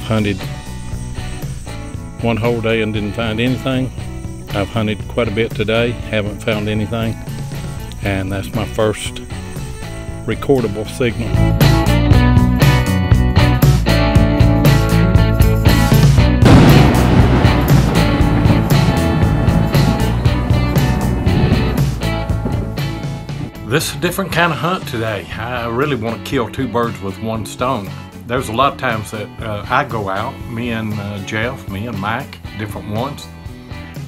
hunted one whole day and didn't find anything. I've hunted quite a bit today, haven't found anything, and that's my first recordable signal. This is a different kind of hunt today. I really want to kill two birds with one stone. There's a lot of times that I go out, me and Jeff, me and Mike, different ones,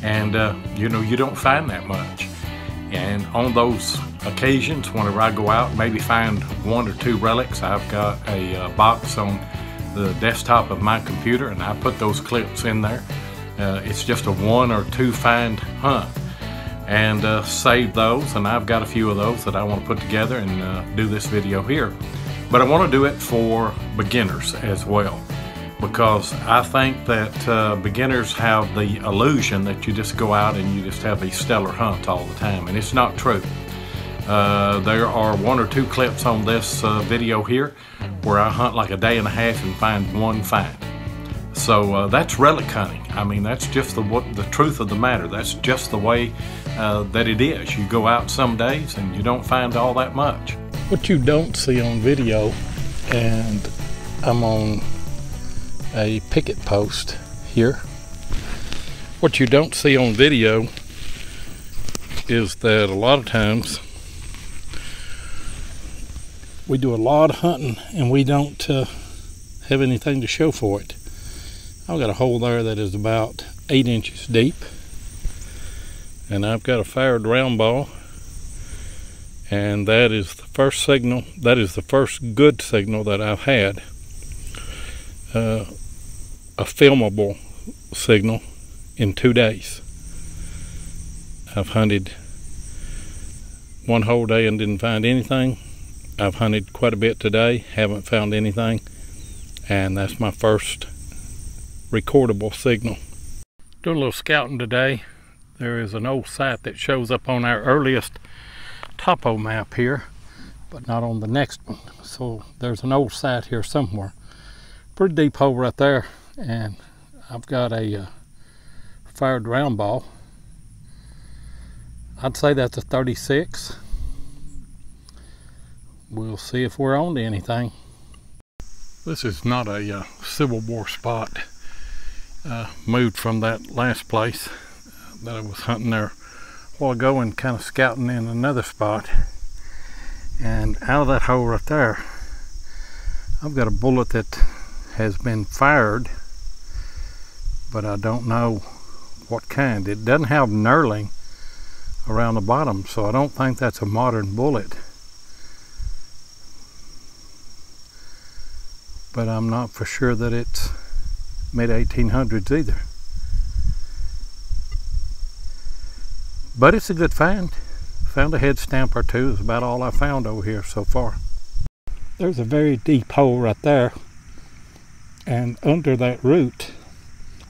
and you know, you don't find that much. And on those occasions, whenever I go out, maybe find one or two relics, I've got a box on the desktop of my computer, and I put those clips in there. It's just a 1 or 2 find hunt, and save those, and I've got a few of those that I want to put together and do this video here. But I want to do it for beginners as well, because I think that beginners have the illusion that you just go out and you just have these stellar hunts all the time, and it's not true. There are 1 or 2 clips on this video here where I hunt like a day and a half and find one find. So that's relic hunting. I mean, that's just the truth of the matter. That's just the way that it is. You go out some days and you don't find all that much. What you don't see on video, and I'm on a picket post here, what you don't see on video is that a lot of times we do a lot of hunting and we don't have anything to show for it. I've got a hole there that is about 8 inches deep, and I've got a fired round ball, and that is the first signal, that is the first good signal that I've had, a filmable signal in 2 days. I've hunted one whole day and didn't find anything. I've hunted quite a bit today, haven't found anything, and that's my first recordable signal. Doing a little scouting today. There is an old site that shows up on our earliest topo map here, but not on the next one. So there's an old site here somewhere. Pretty deep hole right there, and I've got a fired round ball. I'd say that's a 36. We'll see if we're on to anything. This is not a Civil War spot. Moved from that last place that I was hunting there a while ago and kind of scouting in another spot, and out of that hole right there I've got a bullet that has been fired, but I don't know what kind. It doesn't have knurling around the bottom, so I don't think that's a modern bullet, but I'm not for sure that it's mid-1800s either. But it's a good find. Found a head stamp or two is about all I found over here so far. There's a very deep hole right there, and under that root,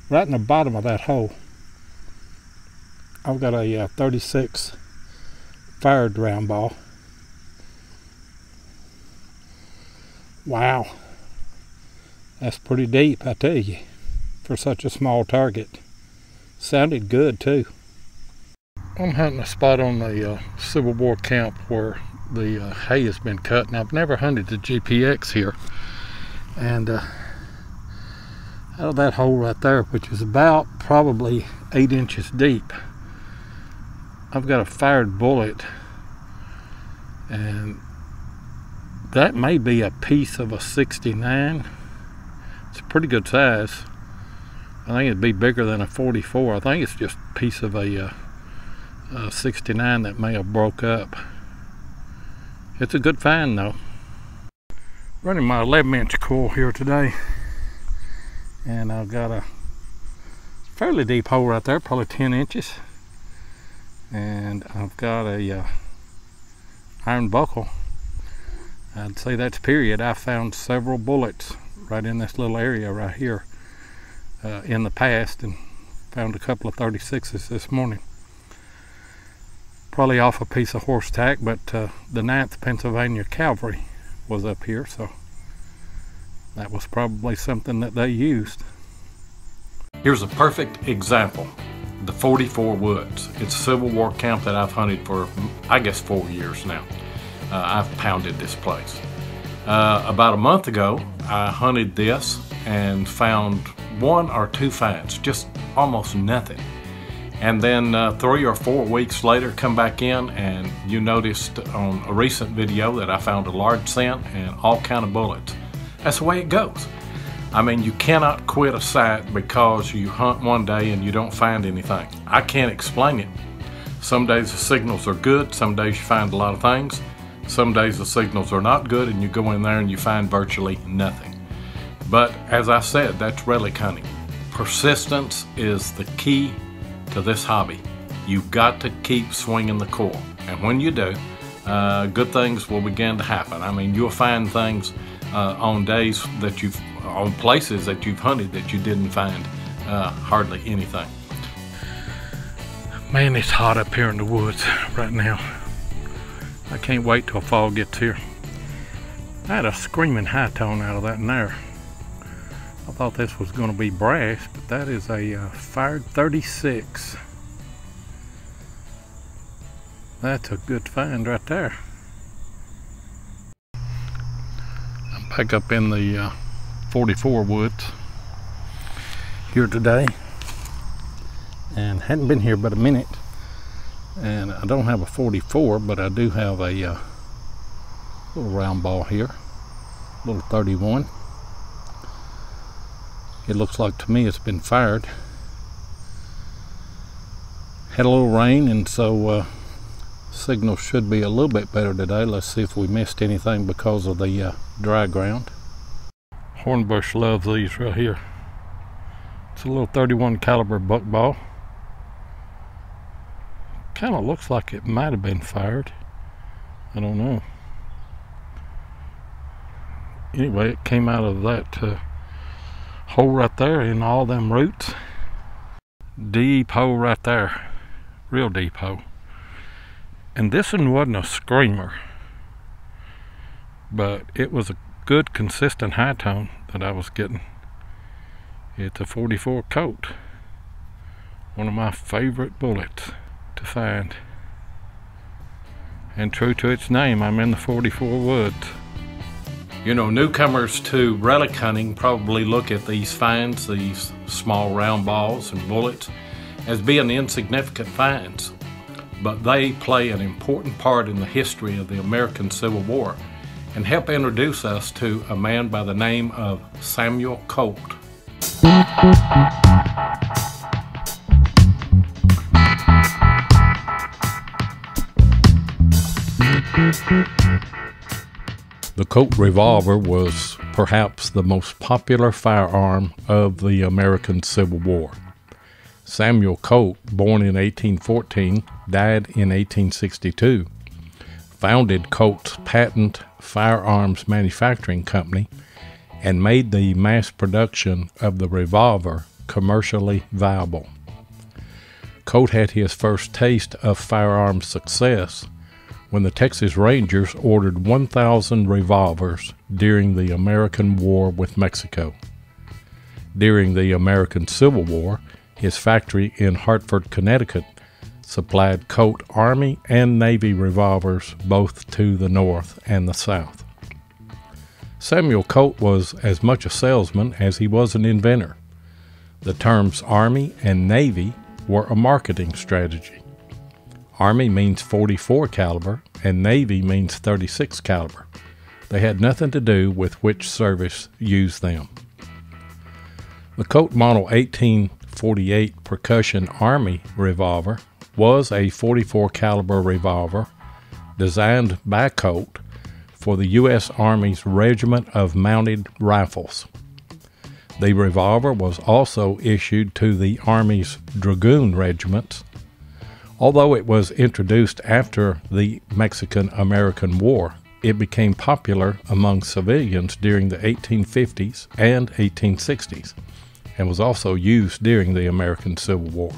right in the bottom of that hole, I've got a 36 fired round ball. Wow, that's pretty deep, I tell you, for such a small target. Sounded good too. I'm hunting a spot on the Civil War camp where the hay has been cut, and I've never hunted the GPX here. And out of that hole right there, which is about probably 8 inches deep, I've got a fired bullet, and that may be a piece of a 69. It's a pretty good size. I think it'd be bigger than a 44. I think it's just a piece of a 69 that may have broke up. It's a good find though. Running my 11-inch coil here today, and I've got a fairly deep hole right there, probably 10 inches, and I've got a iron buckle. I'd say that's period. I found several bullets right in this little area right here in the past, and found a couple of 36s this morning. Probably off a piece of horse tack, but the 9th Pennsylvania Cavalry was up here, so that was probably something that they used. Here's a perfect example. The 44 Woods. It's a Civil War camp that I've hunted for, I guess, 4 years now. I've pounded this place. About a month ago, I hunted this and found 1 or 2 finds, just almost nothing. And then 3 or 4 weeks later, come back in and you noticed on a recent video that I found a large scent and all kind of bullets. That's the way it goes. I mean, you cannot quit a site because you hunt one day and you don't find anything. I can't explain it. Some days the signals are good, some days you find a lot of things. Some days the signals are not good and you go in there and you find virtually nothing. But as I said, that's relic hunting. Persistence is the key to this hobby. You've got to keep swinging the core. And when you do, good things will begin to happen. I mean, you'll find things on days that on places that you've hunted that you didn't find hardly anything. Man, it's hot up here in the woods right now. I can't wait till fall gets here. I had a screaming high tone out of that in there. I thought this was going to be brass, but that is a fired 36. That's a good find right there. I'm back up in the 44 woods here today, and hadn't been here but a minute. And I don't have a 44, but I do have a little round ball here, little 31. It looks like to me it's been fired. Had a little rain, and so signal should be a little bit better today. Let's see if we missed anything because of the dry ground. Hornbush loves these right here. It's a little 31 caliber buckball. Kind of looks like it might have been fired. I don't know. Anyway, it came out of that hole right there in all them roots. Deep hole right there. Real deep hole. And this one wasn't a screamer, but it was a good consistent high tone that I was getting. It's a 44 Colt. One of my favorite bullets to find. And true to its name, I'm in the 44 woods. You know, newcomers to relic hunting probably look at these finds, these small round balls and bullets, as being insignificant finds. But they play an important part in the history of the American Civil War and help introduce us to a man by the name of Samuel Colt. The Colt revolver was perhaps the most popular firearm of the American Civil War. Samuel Colt, born in 1814, died in 1862, founded Colt's patent firearms manufacturing company, and made the mass production of the revolver commercially viable. Colt had his first taste of firearms success when the Texas Rangers ordered 1,000 revolvers during the American War with Mexico. During the American Civil War, his factory in Hartford, Connecticut, supplied Colt Army and Navy revolvers both to the North and the South. Samuel Colt was as much a salesman as he was an inventor. The terms Army and Navy were a marketing strategy. Army means 44 caliber and Navy means 36 caliber. They had nothing to do with which service used them. The Colt Model 1848 Percussion Army revolver was a 44 caliber revolver designed by Colt for the U.S. Army's Regiment of Mounted Rifles. The revolver was also issued to the Army's Dragoon regiments. Although it was introduced after the Mexican-American War, it became popular among civilians during the 1850s and 1860s, and was also used during the American Civil War.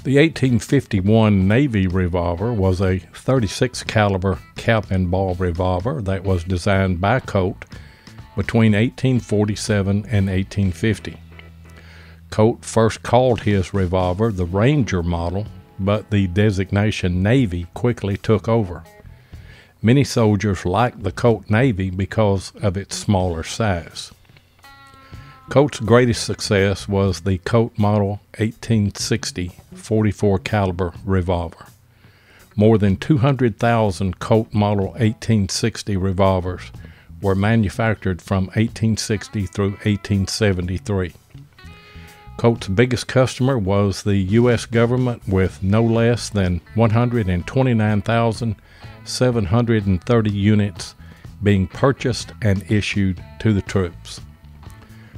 The 1851 Navy revolver was a 36 caliber cap and ball revolver that was designed by Colt between 1847 and 1850. Colt first called his revolver the Ranger model, but the designation Navy quickly took over. Many soldiers liked the Colt Navy because of its smaller size. Colt's greatest success was the Colt Model 1860 44 caliber revolver. More than 200,000 Colt Model 1860 revolvers were manufactured from 1860 through 1873. Colt's biggest customer was the U.S. government, with no less than 129,730 units being purchased and issued to the troops.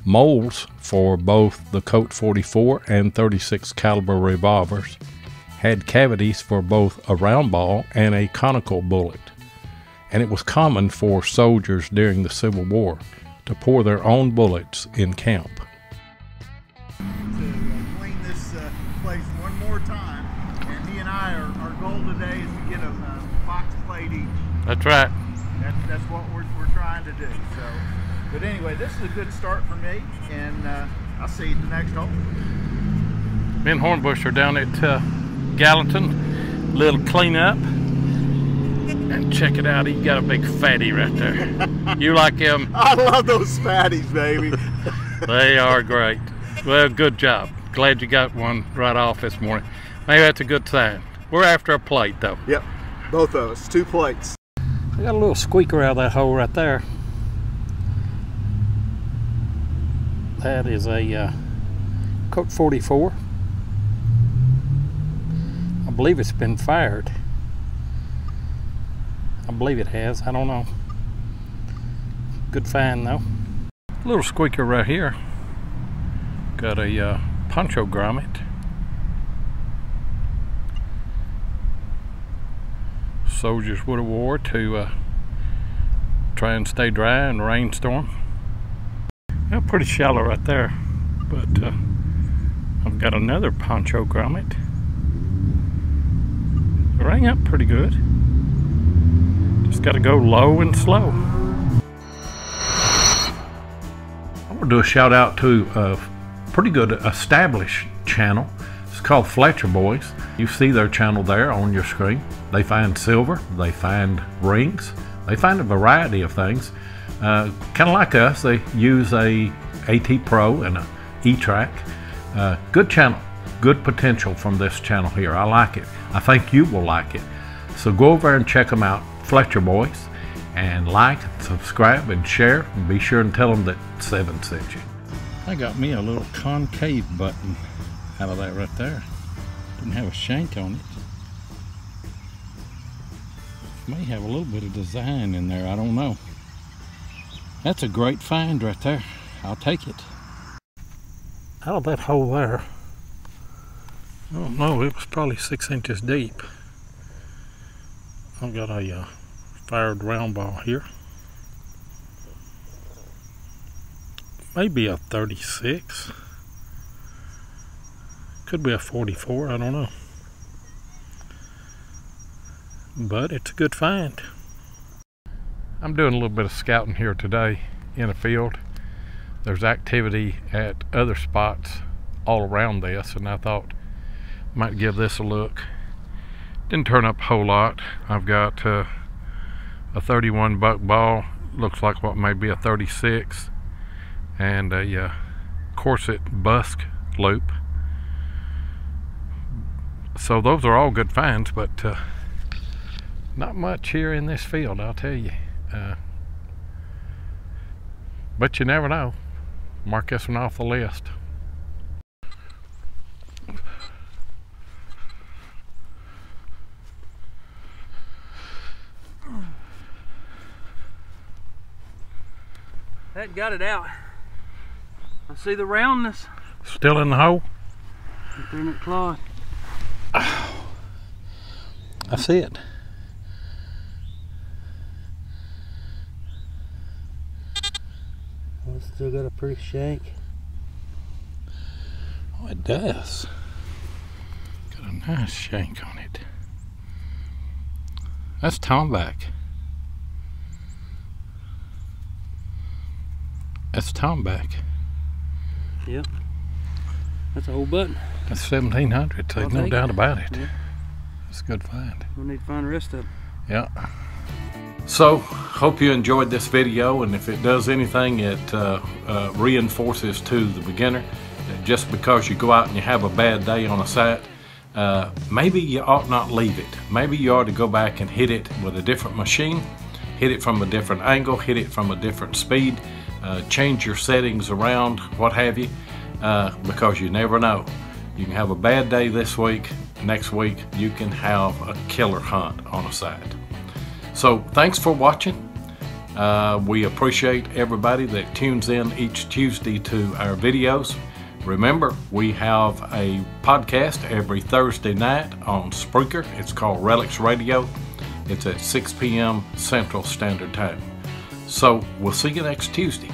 Molds for both the Colt 44 and 36 caliber revolvers had cavities for both a round ball and a conical bullet, and it was common for soldiers during the Civil War to pour their own bullets in camp. To clean this place one more time, and he and I, our goal today is to get a box plate each. That's right. That's what we're trying to do. So, but anyway, this is a good start for me, and I'll see you at the next hole. Me and Hornbush are down at Gallatin, little cleanup, and check it out. He's got a big fatty right there. You like him? I love those fatties, baby. They are great. Well, good job. Glad you got one right off this morning. Maybe that's a good sign. We're after a plate, though. Yep, both of us, 2 plates. I got a little squeaker out of that hole right there. That is a Colt 44. I believe it's been fired. I believe it has. I don't know. Good find, though. Little squeaker right here. Got a poncho grommet. Soldiers would have wore to try and stay dry in a rainstorm. Yeah, pretty shallow right there, but I've got another poncho grommet. Rang up pretty good. Just got to go low and slow. I want to do a shout out to a pretty good established channel. It's called Fletcher Boys. You see their channel there on your screen. They find silver, they find rings, they find a variety of things. Kind of like us, they use a AT Pro and a E-Track. Good channel, good potential from this channel here. I like it. I think you will like it. So go over and check them out, Fletcher Boys, and like, subscribe, and share, and be sure and tell them that 7 sent you. I got me a little concave button out of that right there. Didn't have a shank on it. May have a little bit of design in there, I don't know. That's a great find right there. I'll take it. Out of that hole there, I don't know, it was probably 6 inches deep. I've got a fired round ball here. Maybe a 36. Could be a 44, I don't know. But it's a good find. I'm doing a little bit of scouting here today in a field. There's activity at other spots all around this, and I thought I might give this a look. Didn't turn up a whole lot. I've got a 31 buck ball, looks like what may be a 36, and a corset busk loop. So those are all good finds, but not much here in this field, I'll tell you. But you never know. Mark this one off the list. That got it out. I see the roundness. Still in the hole? Right there in that cloth. I see it. Well, it's still got a pretty shank. Oh, it does. Got a nice shank on it. That's tomback. That's Tomback. Yep. That's a whole button. That's 1700, so I'll no take doubt it. about it. Yeah. It's a good find. We'll need to find the rest of them. Yeah. So, hope you enjoyed this video, and if it does anything, it reinforces to the beginner that just because you go out and you have a bad day on a site, maybe you ought not leave it. Maybe you ought to go back and hit it with a different machine, hit it from a different angle, hit it from a different speed, change your settings around, what have you, because you never know. You can have a bad day this week, next week you can have a killer hunt on a site. So thanks for watching. We appreciate everybody that tunes in each Tuesday to our videos. Remember, we have a podcast every Thursday night on Spreaker. It's called Relics Radio. It's at 6 p.m. Central Standard Time. So we'll see you next Tuesday.